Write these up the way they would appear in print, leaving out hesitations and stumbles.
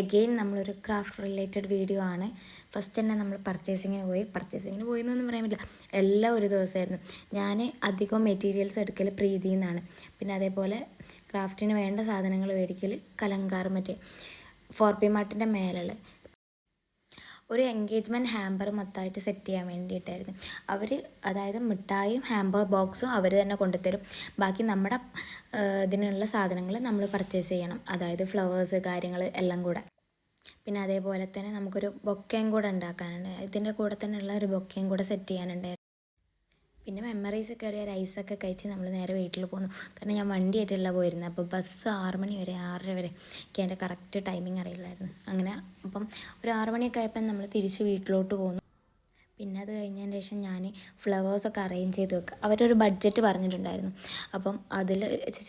Again നമ്മളൊരു craft related video ആണ്. First തന്നെ നമ്മൾ പർച്ചേസിങ്ങിന് പോയി എന്നൊന്നും പറയാൻ പറ്റില്ല, എല്ലാം ഒരു ദിവസമായിരുന്നു. ഞാൻ അധികം മെറ്റീരിയൽസ് എടുക്കൽ പ്രീതിയിൽ നിന്നാണ്. പിന്നെ അതേപോലെ ക്രാഫ്റ്റിന് വേണ്ട സാധനങ്ങൾ മേടിക്കൽ കലങ്കാർ, മറ്റേ 4P മാർട്ടിൻ്റെ മേലുള്ള ഒരു എൻഗേജ്മെൻറ്റ് ഹാമ്പർ മൊത്തമായിട്ട് സെറ്റ് ചെയ്യാൻ വേണ്ടിയിട്ടായിരുന്നു. അതായത് മിഠായിയും ഹാമ്പർ ബോക്സും അവർ തന്നെ കൊണ്ടുതരും. ബാക്കി നമ്മുടെ ഇതിനുള്ള സാധനങ്ങൾ നമ്മൾ പർച്ചേസ് ചെയ്യണം, അതായത് ഫ്ലവേഴ്സ് കാര്യങ്ങൾ എല്ലാം കൂടെ. പിന്നെ അതേപോലെ തന്നെ നമുക്കൊരു ബൊക്കയും കൂടെ ഉണ്ടാക്കാനുണ്ട്. ഇതിൻ്റെ കൂടെ തന്നെയുള്ള ഒരു ബൊക്കയും കൂടെ സെറ്റ് ചെയ്യാനുണ്ടായിരുന്നു. പിന്നെ മെമ്മറീസ് കയറിയ റൈസൊക്കെ കഴിച്ച് നമ്മൾ നേരെ വീട്ടിൽ പോന്നു. കാരണം ഞാൻ വണ്ടിയായിട്ടല്ല പോയിരുന്നത്. അപ്പോൾ ബസ് 6 മണി വരെ 6:30 വരെ എനിക്ക് അതിൻ്റെ കറക്റ്റ് ടൈമിംഗ് അറിയില്ലായിരുന്നു. അങ്ങനെ അപ്പം ഒരു 6 മണിയൊക്കെ ആയപ്പോൾ നമ്മൾ തിരിച്ച് വീട്ടിലോട്ട് പോന്നു. പിന്നെ അത് കഴിഞ്ഞതിന് ശേഷം ഞാൻ ഫ്ലവേഴ്സൊക്കെ അറേഞ്ച് ചെയ്ത് വെക്കുക. അവരൊരു ബഡ്ജറ്റ് പറഞ്ഞിട്ടുണ്ടായിരുന്നു. അപ്പം അതിൽ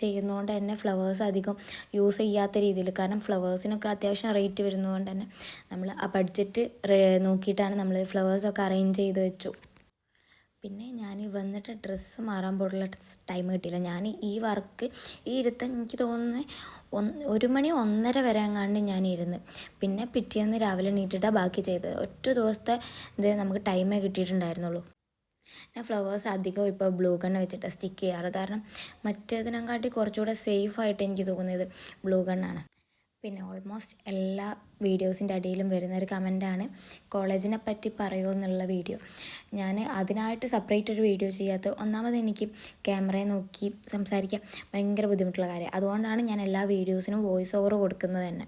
ചെയ്യുന്നതുകൊണ്ട് തന്നെ ഫ്ലവേഴ്സ് അധികം യൂസ് ചെയ്യാത്ത രീതിയിൽ, കാരണം ഫ്ലവേഴ്സിനൊക്കെ അത്യാവശ്യം റേറ്റ് വരുന്നതുകൊണ്ട് തന്നെ നമ്മൾ ആ ബഡ്ജറ്റ് നോക്കിയിട്ടാണ് നമ്മൾ ഫ്ലവേഴ്സൊക്കെ അറേഞ്ച് ചെയ്ത് വെച്ചു. പിന്നെ ഞാൻ വന്നിട്ട് ഡ്രസ്സ് മാറാൻ പോലുള്ള ടൈം കിട്ടിയില്ല. ഞാൻ ഈ വർക്ക് ഇരുത്തം എനിക്ക് തോന്നുന്നത് 1 മണി 1:30 വരെ എങ്ങാണ്ട് ഞാൻ ഇരുന്ന്. പിന്നെ പിറ്റേന്ന് രാവിലെ എണീറ്റിട്ടാണ് ബാക്കി ചെയ്തത്. ഒറ്റ ദിവസത്തെ ഇത് നമുക്ക് ടൈമേ കിട്ടിയിട്ടുണ്ടായിരുന്നുള്ളൂ. ഞാൻ ഫ്ലവേഴ്സ് അധികം ഇപ്പോൾ ബ്ലൂ ഗണ്ണ് വെച്ചിട്ട് സ്റ്റിക്ക് ചെയ്യാറ്. കാരണം മറ്റേതിനെക്കാട്ടി കുറച്ചുകൂടെ സേഫായിട്ട് എനിക്ക് തോന്നിയത് ബ്ലൂ ഗണ്ണാണ്. പിന്നെ ഓൾമോസ്റ്റ് എല്ലാ വീഡിയോസിൻ്റെ അടിയിലും വരുന്നൊരു കമൻറ്റാണ് കോളേജിനെ പറ്റി പറയുമോ എന്നുള്ള വീഡിയോ. ഞാൻ അതിനായിട്ട് സെപ്പറേറ്റ് ഒരു വീഡിയോ ചെയ്യാത്തത്, ഒന്നാമത് എനിക്ക് ക്യാമറയെ നോക്കി സംസാരിക്കാൻ ഭയങ്കര ബുദ്ധിമുട്ടുള്ള കാര്യം. അതുകൊണ്ടാണ് ഞാൻ എല്ലാ വീഡിയോസിനും വോയിസ് ഓവർ കൊടുക്കുന്നത് തന്നെ.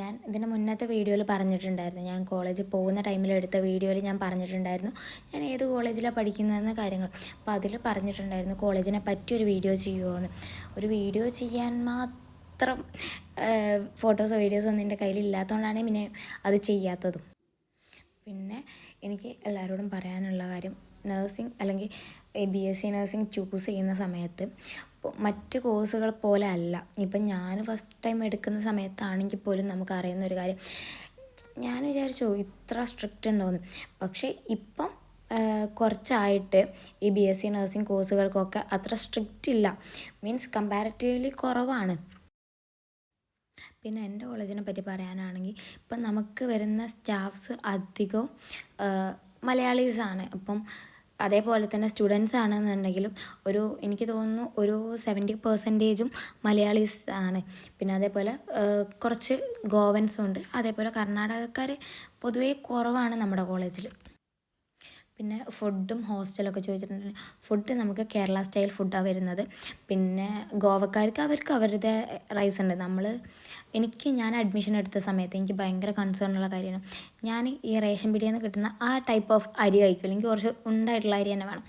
ഞാൻ ഇതിന് മുന്നത്തെ വീഡിയോയിൽ പറഞ്ഞിട്ടുണ്ടായിരുന്നു, ഞാൻ കോളേജിൽ പോകുന്ന ടൈമിൽ എടുത്ത വീഡിയോയിൽ ഞാൻ പറഞ്ഞിട്ടുണ്ടായിരുന്നു ഞാൻ ഏത് കോളേജിലാണ് പഠിക്കുന്നതെന്ന കാര്യങ്ങൾ. അപ്പോൾ അതിൽ പറഞ്ഞിട്ടുണ്ടായിരുന്നു കോളേജിനെ പറ്റി ഒരു വീഡിയോ ചെയ്യുമോ എന്ന്. ഒരു വീഡിയോ ചെയ്യാൻ മാത്രം ഫോട്ടോസോ വീഡിയോസോ ഒന്നും എൻ്റെ കയ്യിലില്ലാത്തതുകൊണ്ടാണ് പിന്നെ അത് ചെയ്യാത്തതും. പിന്നെ എനിക്ക് എല്ലാവരോടും പറയാനുള്ള കാര്യം, നഴ്സിംഗ് അല്ലെങ്കിൽ BSc നഴ്സിംഗ് ചൂസ് ചെയ്യുന്ന സമയത്ത് മറ്റ് കോഴ്സുകൾ പോലെ അല്ല. ഇപ്പം ഞാൻ ഫസ്റ്റ് ടൈം എടുക്കുന്ന സമയത്താണെങ്കിൽ പോലും നമുക്കറിയുന്ന ഒരു കാര്യം, ഞാൻ വിചാരിച്ചു ഇത്ര സ്ട്രിക്റ്റ് ഉണ്ടോയെന്ന്. പക്ഷേ ഇപ്പം കുറച്ചായിട്ട് ഈ BSc നഴ്സിംഗ് കോഴ്സുകൾക്കൊക്കെ അത്ര സ്ട്രിക്റ്റ് ഇല്ല, മീൻസ് കമ്പാരിറ്റീവ്ലി കുറവാണ്. പിന്നെ എൻ്റെ കോളേജിനെ പറ്റി പറയാനാണെങ്കിൽ ഇപ്പം നമുക്ക് വരുന്ന സ്റ്റാഫ്സ് അധികവും മലയാളീസാണ്. അപ്പം അതേപോലെ തന്നെ സ്റ്റുഡൻസ് ആണെന്നുണ്ടെങ്കിലും എനിക്ക് തോന്നുന്നു ഒരു 70% മലയാളീസ് ആണ്. പിന്നെ അതേപോലെ കുറച്ച് ഗോവൻസും ഉണ്ട്. അതേപോലെ കർണാടകക്കാർ പൊതുവേ കുറവാണ് നമ്മുടെ കോളേജിൽ. പിന്നെ ഫുഡും ഹോസ്റ്റലൊക്കെ ചോദിച്ചിട്ടുണ്ടെങ്കിൽ ഫുഡ് നമുക്ക് കേരള സ്റ്റൈൽ ഫുഡാണ് വരുന്നത്. പിന്നെ ഗോവക്കാർക്ക് അവർക്ക് അവരുടെ റൈസ് ഉണ്ട്. ഞാൻ അഡ്മിഷൻ എടുത്ത സമയത്ത് എനിക്ക് ഭയങ്കര കൺസേൺ ഉള്ള കാര്യമാണ്, ഞാൻ ഈ റേഷൻ പീടികയിൽ നിന്ന് കിട്ടുന്ന ആ ടൈപ്പ് ഓഫ് അരി കഴിക്കില്ല, എനിക്ക് കുറച്ച് ഉണ്ടായിട്ടുള്ള അരി തന്നെ വേണം.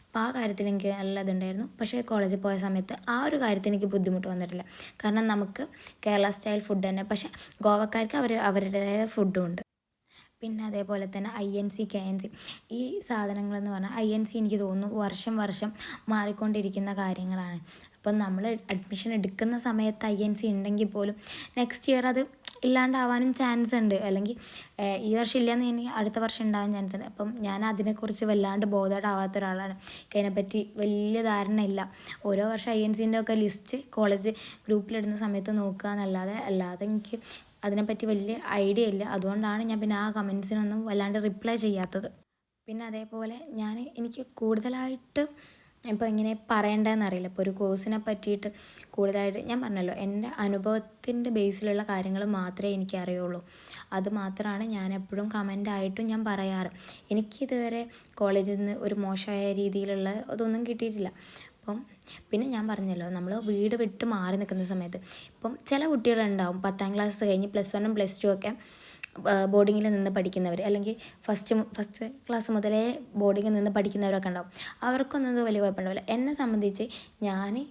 അപ്പോൾ ആ കാര്യത്തിൽ എനിക്ക് നല്ല ഇതുണ്ടായിരുന്നു. പക്ഷേ കോളേജിൽ പോയ സമയത്ത് ആ ഒരു കാര്യത്തിൽ എനിക്ക് ബുദ്ധിമുട്ട് വന്നിട്ടില്ല. കാരണം നമുക്ക് കേരള സ്റ്റൈൽ ഫുഡ് തന്നെ, പക്ഷേ ഗോവക്കാർക്ക് അവരുടേതായ ഫുഡും ഉണ്ട്. പിന്നെ അതേപോലെ തന്നെ INC KNC ഈ സാധനങ്ങളെന്ന് പറഞ്ഞാൽ INC എനിക്ക് തോന്നുന്നു വർഷം മാറിക്കൊണ്ടിരിക്കുന്ന കാര്യങ്ങളാണ്. അപ്പം നമ്മൾ അഡ്മിഷൻ എടുക്കുന്ന സമയത്ത് INC ഉണ്ടെങ്കിൽ പോലും നെക്സ്റ്റ് ഇയർ അത് ഇല്ലാണ്ടാവാനും ചാൻസ് ഉണ്ട്. അല്ലെങ്കിൽ ഈ വർഷം ഇല്ലയെന്ന് കഴിഞ്ഞാൽ അടുത്ത വർഷം ഉണ്ടാവാൻ ചാൻസ് ഉണ്ട്. അപ്പം ഞാൻ അതിനെക്കുറിച്ച് വല്ലാണ്ട് ബോധേഡാവാത്ത ഒരാളാണ്. അതിനെപ്പറ്റി വലിയ ധാരണ ഇല്ല. ഓരോ വർഷം INCൻ്റെ ഒക്കെ ലിസ്റ്റ് കോളേജ് ഗ്രൂപ്പിലിടുന്ന സമയത്ത് നോക്കുക എന്നല്ലാതെ എനിക്ക് അതിനെപ്പറ്റി വലിയ ഐഡിയ ഇല്ല. അതുകൊണ്ടാണ് ഞാൻ പിന്നെ ആ കമൻസിനൊന്നും വല്ലാണ്ട് റിപ്ലൈ ചെയ്യാത്തത്. പിന്നെ അതേപോലെ എനിക്ക് കൂടുതലായിട്ട് ഇപ്പോൾ എങ്ങനെ പറയേണ്ടതെന്ന് അറിയില്ല. ഇപ്പോൾ ഒരു കോഴ്സിനെ പറ്റിയിട്ട് കൂടുതലായിട്ട് ഞാൻ പറഞ്ഞല്ലോ, എൻ്റെ അനുഭവത്തിൻ്റെ ബേസിലുള്ള കാര്യങ്ങൾ മാത്രമേ എനിക്കറിയുള്ളൂ. അത് മാത്രമാണ് ഞാൻ എപ്പോഴും കമൻ്റായിട്ടും ഞാൻ പറയാറ്. എനിക്കിതുവരെ കോളേജിൽ നിന്ന് ഒരു മോശമായ രീതിയിലുള്ള അതൊന്നും കിട്ടിയിട്ടില്ല. പിന്നെ ഞാൻ പറഞ്ഞല്ലോ, നമ്മൾ വീട് വിട്ട് മാറി നിൽക്കുന്ന സമയത്ത് ഇപ്പം ചില കുട്ടികളുണ്ടാവും 10ാം ക്ലാസ് കഴിഞ്ഞ് +1ഉം +2 ഒക്കെ ബോർഡിങ്ങിൽ നിന്ന് പഠിക്കുന്നവർ, അല്ലെങ്കിൽ ഫസ്റ്റ് ക്ലാസ് മുതലേ ബോർഡിങ്ങിൽ നിന്ന് പഠിക്കുന്നവരൊക്കെ ഉണ്ടാവും. അവർക്കൊന്നും അത് വലിയ കുഴപ്പമുണ്ടാവില്ല. എന്നെ സംബന്ധിച്ച്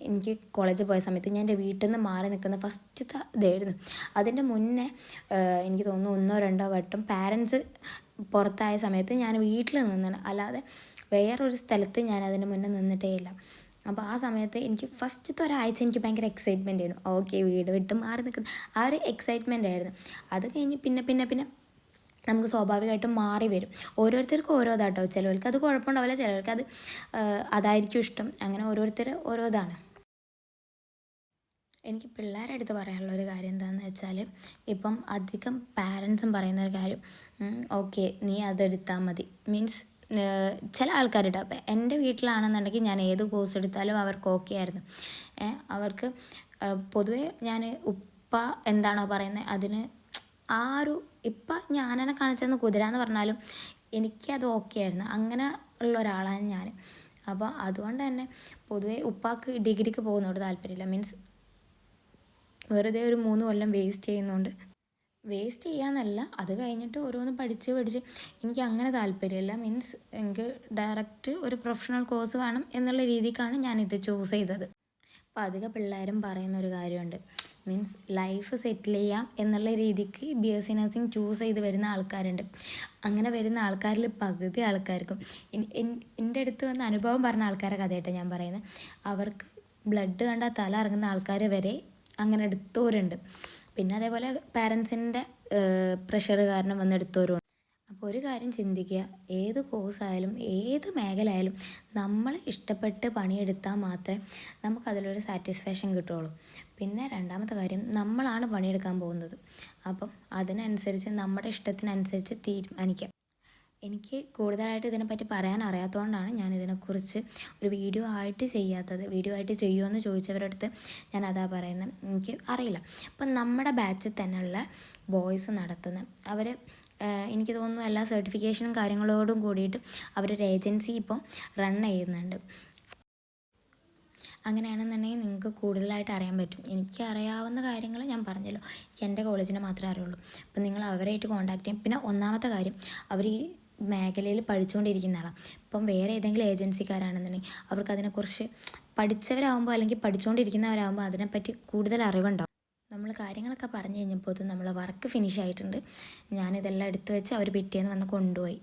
എനിക്ക് കോളേജിൽ പോയ സമയത്ത് ഞാൻ എൻ്റെ വീട്ടിൽ നിന്ന് മാറി നിൽക്കുന്ന ഫസ്റ്റത്തെ ഇതായിരുന്നു. അതിൻ്റെ മുന്നേ എനിക്ക് തോന്നുന്നു 1-2 വട്ടം പാരൻസ് പുറത്തായ സമയത്ത് ഞാൻ വീട്ടിൽ നിന്നാണ്, അല്ലാതെ വേറൊരു സ്ഥലത്ത് ഞാൻ അതിന് മുന്നേ നിന്നിട്ടേ ഇല്ല. അപ്പോൾ ആ സമയത്ത് എനിക്ക് ഫസ്റ്റത്തെ ഒരാഴ്ച എനിക്ക് ഭയങ്കര എക്സൈറ്റ്മെൻ്റ് ആയിരുന്നു. ഓക്കെ, വീട് വിട്ട് മാറി നിൽക്കുന്ന ആ ഒരു എക്സൈറ്റ്മെൻ്റ് ആയിരുന്നു. അത് കഴിഞ്ഞ് പിന്നെ നമുക്ക് സ്വാഭാവികമായിട്ടും മാറി വരും. ഓരോരുത്തർക്കും ഓരോ ഇതാട്ടോ. ചിലവർക്ക് അത് കുഴപ്പമുണ്ടാവില്ല, ചിലവർക്ക് അതായിരിക്കും ഇഷ്ടം. അങ്ങനെ ഓരോരുത്തർ ഓരോ ഇതാണ്. എനിക്ക് പിള്ളേരുടെ അടുത്ത് പറയാനുള്ള ഒരു കാര്യം എന്താണെന്ന് വെച്ചാൽ, ഇപ്പം അധികം പാരൻസും പറയുന്ന ഒരു കാര്യം, ഓക്കെ നീ അതെടുത്താൽ മതി, മീൻസ് ചില ആൾക്കാരുടെ അപ്പം എൻ്റെ വീട്ടിലാണെന്നുണ്ടെങ്കിൽ ഞാൻ ഏത് കോഴ്സ് എടുത്താലും അവർക്ക് ഓക്കെ ആയിരുന്നു. അവർക്ക് പൊതുവേ ഞാൻ ഉപ്പ എന്താണോ പറയുന്നത് അതിന് ആ ഒരു ഇപ്പം ഞാനെന്നെ കാണിച്ചെന്ന് കുതിര എന്ന് പറഞ്ഞാലും എനിക്കത് ഓക്കെ ആയിരുന്നു. അങ്ങനെ ഉള്ള ഒരാളാണ് ഞാൻ. അപ്പോൾ അതുകൊണ്ട് തന്നെ പൊതുവേ ഉപ്പാക്ക് ഡിഗ്രിക്ക് പോകുന്നതോട് താല്പര്യമില്ല. മീൻസ് വെറുതെ ഒരു 3 കൊല്ലം വേസ്റ്റ് ചെയ്യുന്നതുകൊണ്ട്, വേസ്റ്റ് ചെയ്യാമെന്നല്ല, അത് കഴിഞ്ഞിട്ട് ഓരോന്ന് പഠിച്ച് എനിക്ക് അങ്ങനെ താല്പര്യമില്ല. മീൻസ് എനിക്ക് ഡയറക്റ്റ് ഒരു പ്രൊഫഷണൽ കോഴ്സ് വേണം എന്നുള്ള രീതിക്കാണ് ഞാനിത് ചൂസ് ചെയ്തത്. അപ്പോൾ അധികം പിള്ളേരും പറയുന്നൊരു കാര്യമുണ്ട്, മീൻസ് ലൈഫ് സെറ്റിൽ ചെയ്യാം എന്നുള്ള രീതിക്ക് BSc നഴ്സിംഗ് ചൂസ് ചെയ്ത് വരുന്ന ആൾക്കാരുണ്ട്. അങ്ങനെ വരുന്ന ആൾക്കാരിൽ പകുതി ആൾക്കാർക്കും എൻ്റെ അടുത്ത് വന്ന അനുഭവം പറഞ്ഞ ആൾക്കാരെ കഥയായിട്ട് ഞാൻ പറയുന്നത്, അവർക്ക് ബ്ലഡ് കണ്ടാൽ തല ഇറങ്ങുന്ന ആൾക്കാർ വരെ അങ്ങനെ എടുത്തവരുണ്ട്. പിന്നെ അതേപോലെ പാരൻസിൻ്റെ പ്രഷർ കാരണം വന്ന് എടുത്തവരുണ്ട്. അപ്പോൾ ഒരു കാര്യം ചിന്തിക്കുക, ഏത് കോഴ്സായാലും ഏത് മേഖല ആയാലും നമ്മൾ ഇഷ്ടപ്പെട്ട് പണിയെടുത്താൽ മാത്രമേ നമുക്കതിലൊരു സാറ്റിസ്ഫാക്ഷൻ കിട്ടുകയുള്ളൂ. പിന്നെ രണ്ടാമത്തെ കാര്യം, നമ്മളാണ് പണിയെടുക്കാൻ പോകുന്നത്. അപ്പം അതിനനുസരിച്ച് നമ്മുടെ ഇഷ്ടത്തിനനുസരിച്ച് തീരുമാനിക്കാം. എനിക്ക് കൂടുതലായിട്ട് ഇതിനെപ്പറ്റി പറയാൻ അറിയാത്തതുകൊണ്ടാണ് ഞാൻ ഇതിനെക്കുറിച്ച് ഒരു വീഡിയോ ആയിട്ട് ചെയ്യാത്തത്. വീഡിയോ ആയിട്ട് ചെയ്യുമെന്ന് ചോദിച്ചവരുടെ അടുത്ത് ഞാൻ അതാ പറയുന്നത്, എനിക്ക് അറിയില്ല. അപ്പം നമ്മുടെ ബാച്ചിൽ തന്നെയുള്ള ബോയ്സ് നടത്തുന്ന അവർ, എനിക്ക് തോന്നുന്നു എല്ലാ സർട്ടിഫിക്കേഷനും കാര്യങ്ങളോടും കൂടിയിട്ട് അവരൊരു ഏജൻസി ഇപ്പം റൺ ചെയ്യുന്നുണ്ട്. അങ്ങനെയാണെന്നുണ്ടെങ്കിൽ നിങ്ങൾക്ക് കൂടുതലായിട്ട് അറിയാൻ പറ്റും. എനിക്ക് അറിയാവുന്ന കാര്യങ്ങൾ ഞാൻ പറഞ്ഞല്ലോ, എനിക്ക് എൻ്റെ കോളേജിനെ മാത്രമേ അറിയുള്ളൂ. അപ്പം നിങ്ങൾ അവരായിട്ട് കോൺടാക്ട് ചെയ്യും. പിന്നെ ഒന്നാമത്തെ കാര്യം, അവർ ഈ മേഖലയിൽ പഠിച്ചുകൊണ്ടിരിക്കുന്ന ആളാണ്. ഇപ്പം വേറെ ഏതെങ്കിലും ഏജൻസിക്കാരാണെന്നുണ്ടെങ്കിൽ അവർക്ക് അതിനെക്കുറിച്ച് പഠിച്ചവരാകുമ്പോൾ അല്ലെങ്കിൽ പഠിച്ചുകൊണ്ടിരിക്കുന്നവരാകുമ്പോൾ അതിനെപ്പറ്റി കൂടുതൽ അറിവുണ്ടാവും. നമ്മൾ കാര്യങ്ങളൊക്കെ പറഞ്ഞു കഴിഞ്ഞപ്പോൾ നമ്മൾ വർക്ക് ഫിനിഷ് ആയിട്ടുണ്ട്. ഞാനിതെല്ലാം എടുത്തു വെച്ച് അവർ പിറ്റേന്ന് വന്ന് കൊണ്ടുപോയി.